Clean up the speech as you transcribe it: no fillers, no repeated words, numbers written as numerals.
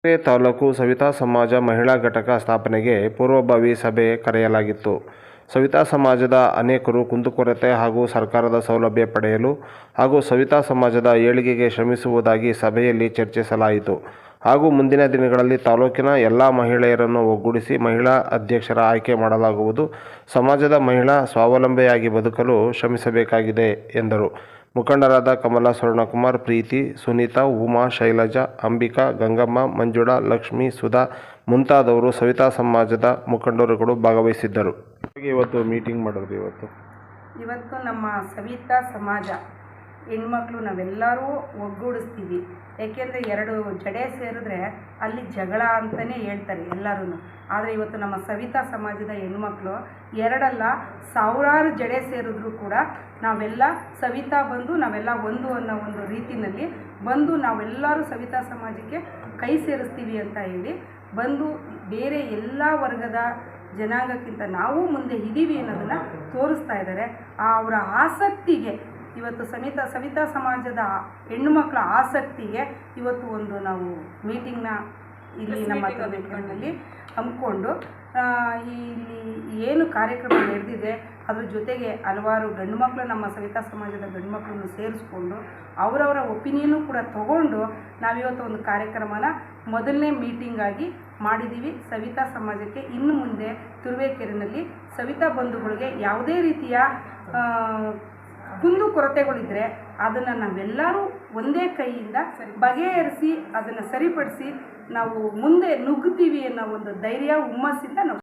ತಾಲೂಕು ಸವಿತಾ ಸಮಾಜ ಮಹಿಳಾ ಘಟಕ ಸ್ಥಾಪನೆಗೆ ಪೂರ್ವಭಾವಿ ಸಭೆ ಕರೆಯಲಾಗಿತ್ತು. ಸವಿತಾ ಸಮಾಜದ ಅನೇಕರು ಕುಂದುಕೊರತೆ ಹಾಗೂ ಸರ್ಕಾರದ ಸೌಲಭ್ಯ ಪಡೆಯಲು ಹಾಗೂ ಸವಿತಾ ಸಮಾಜದ ಏಳಿಗೆಗೆ ಶ್ರಮಿಸುವುದಾಗಿ ಸಭೆಯಲ್ಲಿ ಚರ್ಚಿಸಲಾಯಿತು. ಹಾಗೂ ಮುಂದಿನ ದಿನಗಳಲ್ಲಿ ತಾಲೂಕಿನ ಎಲ್ಲ ಮಹಿಳೆಯರನ್ನು ಒಗ್ಗೂಡಿಸಿ ಮಹಿಳಾ ಅಧ್ಯಕ್ಷರ ಆಯ್ಕೆ ಮಾಡಲಾಗುವುದು. ಸಮಾಜದ ಮಹಿಳಾ ಸ್ವಾವಲಂಬಿಯಾಗಿ ಬದುಕಲು ಶ್ರಮಿಸಬೇಕಾಗಿದೆ ಎಂದರು. ಮುಖಂಡರಾದ ಕಮಲಾ, ಸ್ವರ್ಣಕುಮಾರ್, ಪ್ರೀತಿ, ಸುನೀತಾ, ಉಮಾ, ಶೈಲಜಾ, ಅಂಬಿಕಾ, ಗಂಗಮ್ಮ, ಮಂಜುಳಾ, ಲಕ್ಷ್ಮಿ, ಸುಧಾ ಮುಂತಾದವರು ಸವಿತಾ ಸಮಾಜದ ಮುಖಂಡರುಗಳು ಭಾಗವಹಿಸಿದ್ದರು. ಇವತ್ತು ಮೀಟಿಂಗ್ ಮಾಡಿದ್ವಿ. ಇವತ್ತು ನಮ್ಮ ಸವಿತಾ ಸಮಾಜ ಹೆಣ್ಮಕ್ಳು ನಾವೆಲ್ಲರೂ ಒಗ್ಗೂಡಿಸ್ತೀವಿ. ಏಕೆಂದರೆ ಎರಡು ಜಡೆ ಸೇರಿದ್ರೆ ಅಲ್ಲಿ ಜಗಳ ಅಂತಲೇ ಹೇಳ್ತಾರೆ ಎಲ್ಲರೂ. ಆದರೆ ಇವತ್ತು ನಮ್ಮ ಸವಿತಾ ಸಮಾಜದ ಹೆಣ್ಮಕ್ಳು ಎರಡಲ್ಲ ಸಾವಿರಾರು ಜಡೆ ಸೇರಿದ್ರು ಕೂಡ ನಾವೆಲ್ಲ ಸವಿತಾ ಬಂದು ನಾವೆಲ್ಲ ಒಂದು ಅನ್ನೋ ಒಂದು ರೀತಿಯಲ್ಲಿ ಬಂದು ನಾವೆಲ್ಲರೂ ಸವಿತಾ ಸಮಾಜಕ್ಕೆ ಕೈ ಸೇರಿಸ್ತೀವಿ ಅಂತ ಹೇಳಿ ಬಂದು ಬೇರೆ ಎಲ್ಲ ವರ್ಗದ ಜನಾಂಗಕ್ಕಿಂತ ನಾವು ಮುಂದೆ ಇದ್ದೀವಿ ಅನ್ನೋದನ್ನು ತೋರಿಸ್ತಾ ಇದ್ದಾರೆ. ಅವರ ಆಸಕ್ತಿಗೆ ಇವತ್ತು ಸವಿತಾ ಸಮಾಜದ ಹೆಣ್ಣುಮಕ್ಕಳ ಆಸಕ್ತಿಗೆ ಇವತ್ತು ಒಂದು ನಾವು ಮೀಟಿಂಗ್ನ ಇಲ್ಲಿ ನಮ್ಮ ತರಬೇತಿಗಳಲ್ಲಿ ಹಮ್ಮಿಕೊಂಡು ಇಲ್ಲಿ ಏನು ಕಾರ್ಯಕ್ರಮ ನಡೆದಿದೆ ಅದ್ರ ಜೊತೆಗೆ ಹಲವಾರು ಗಂಡು ಮಕ್ಕಳು ನಮ್ಮ ಸವಿತಾ ಸಮಾಜದ ಗಂಡು ಮಕ್ಕಳನ್ನು ಸೇರಿಸ್ಕೊಂಡು ಅವರವರ ಒಪಿನಿಯನ್ನು ಕೂಡ ತಗೊಂಡು ನಾವಿವತ್ತು ಒಂದು ಕಾರ್ಯಕ್ರಮನ ಮೊದಲನೇ ಮೀಟಿಂಗಾಗಿ ಮಾಡಿದ್ದೀವಿ. ಸವಿತಾ ಸಮಾಜಕ್ಕೆ ಇನ್ನು ಮುಂದೆ ತುರುವೇಕೆರೆಯಲ್ಲಿ ಸವಿತಾ ಬಂಧುಗಳಿಗೆ ಯಾವುದೇ ರೀತಿಯ ಕುಂದು ಕೊರತೆಗಳಿದ್ದರೆ ಅದನ್ನು ನಾವೆಲ್ಲರೂ ಒಂದೇ ಕೈಯಿಂದ ಬಗೆಹರಿಸಿ ಅದನ್ನು ಸರಿಪಡಿಸಿ ನಾವು ಮುಂದೆ ನುಗ್ಗುತ್ತೀವಿ ಅನ್ನೋ ಒಂದು ಧೈರ್ಯ ಹುಮ್ಮಸ್ಸಿಂದ ನಾವು